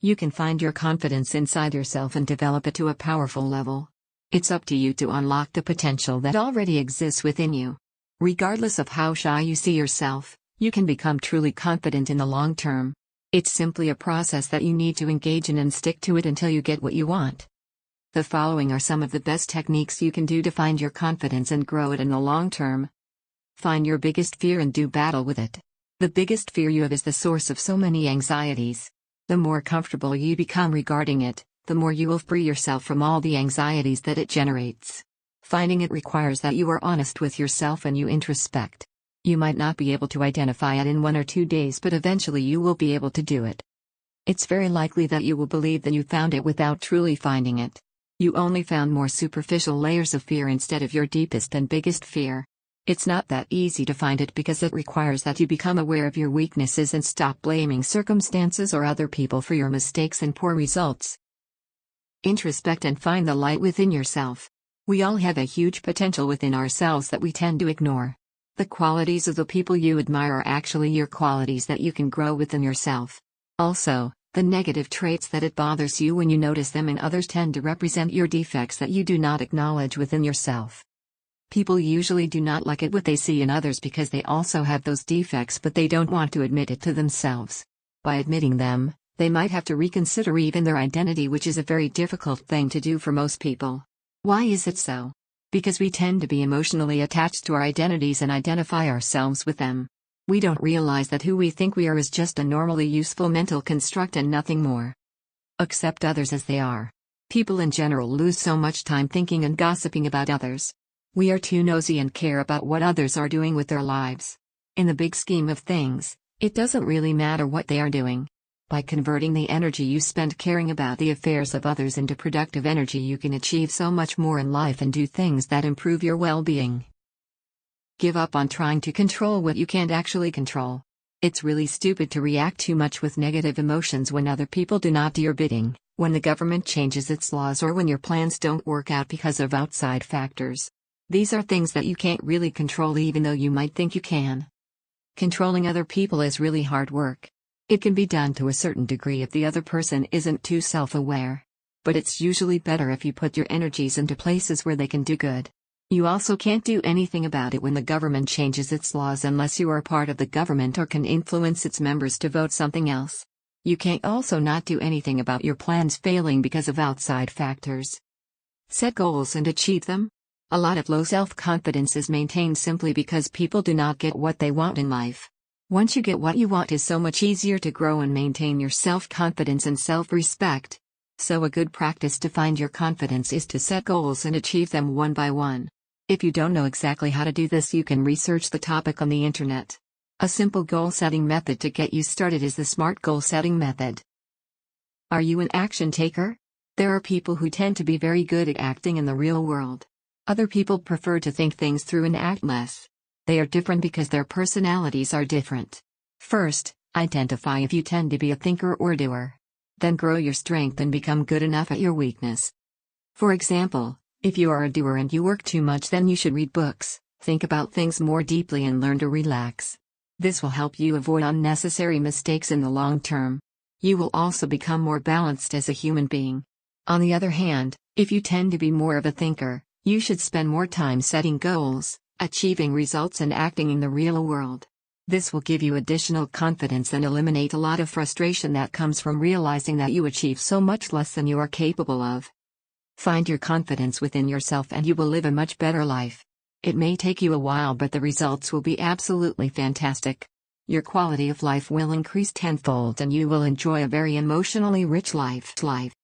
You can find your confidence inside yourself and develop it to a powerful level. It's up to you to unlock the potential that already exists within you. Regardless of how shy you see yourself, you can become truly confident in the long term. It's simply a process that you need to engage in and stick to it until you get what you want. The following are some of the best techniques you can do to find your confidence and grow it in the long term. Find your biggest fear and do battle with it. The biggest fear you have is the source of so many anxieties. The more comfortable you become regarding it, the more you will free yourself from all the anxieties that it generates. Finding it requires that you are honest with yourself and you introspect. You might not be able to identify it in 1 or 2 days, but eventually you will be able to do it. It's very likely that you will believe that you found it without truly finding it. You only found more superficial layers of fear instead of your deepest and biggest fear. It's not that easy to find it because it requires that you become aware of your weaknesses and stop blaming circumstances or other people for your mistakes and poor results. Introspect and find the light within yourself. We all have a huge potential within ourselves that we tend to ignore. The qualities of the people you admire are actually your qualities that you can grow within yourself. Also, the negative traits that it bothers you when you notice them in others tend to represent your defects that you do not acknowledge within yourself. People usually do not like it what they see in others because they also have those defects, but they don't want to admit it to themselves. By admitting them, they might have to reconsider even their identity, which is a very difficult thing to do for most people. Why is it so? Because we tend to be emotionally attached to our identities and identify ourselves with them. We don't realize that who we think we are is just a normally useful mental construct and nothing more. Accept others as they are. People in general lose so much time thinking and gossiping about others. We are too nosy and care about what others are doing with their lives. In the big scheme of things, it doesn't really matter what they are doing. By converting the energy you spend caring about the affairs of others into productive energy, you can achieve so much more in life and do things that improve your well-being. Give up on trying to control what you can't actually control. It's really stupid to react too much with negative emotions when other people do not do your bidding, when the government changes its laws, or when your plans don't work out because of outside factors. These are things that you can't really control even though you might think you can. Controlling other people is really hard work. It can be done to a certain degree if the other person isn't too self-aware. But it's usually better if you put your energies into places where they can do good. You also can't do anything about it when the government changes its laws unless you are part of the government or can influence its members to vote something else. You can't also not do anything about your plans failing because of outside factors. Set goals and achieve them. A lot of low self-confidence is maintained simply because people do not get what they want in life. Once you get what you want, it is so much easier to grow and maintain your self-confidence and self-respect. So a good practice to find your confidence is to set goals and achieve them one by one. If you don't know exactly how to do this, you can research the topic on the internet. A simple goal-setting method to get you started is the SMART goal-setting method. Are you an action taker? There are people who tend to be very good at acting in the real world. Other people prefer to think things through and act less. They are different because their personalities are different. First, identify if you tend to be a thinker or doer. Then grow your strength and become good enough at your weakness. For example, if you are a doer and you work too much, then you should read books, think about things more deeply, and learn to relax. This will help you avoid unnecessary mistakes in the long term. You will also become more balanced as a human being. On the other hand, if you tend to be more of a thinker, you should spend more time setting goals, achieving results, and acting in the real world. This will give you additional confidence and eliminate a lot of frustration that comes from realizing that you achieve so much less than you are capable of. Find your confidence within yourself and you will live a much better life. It may take you a while, but the results will be absolutely fantastic. Your quality of life will increase tenfold and you will enjoy a very emotionally rich life.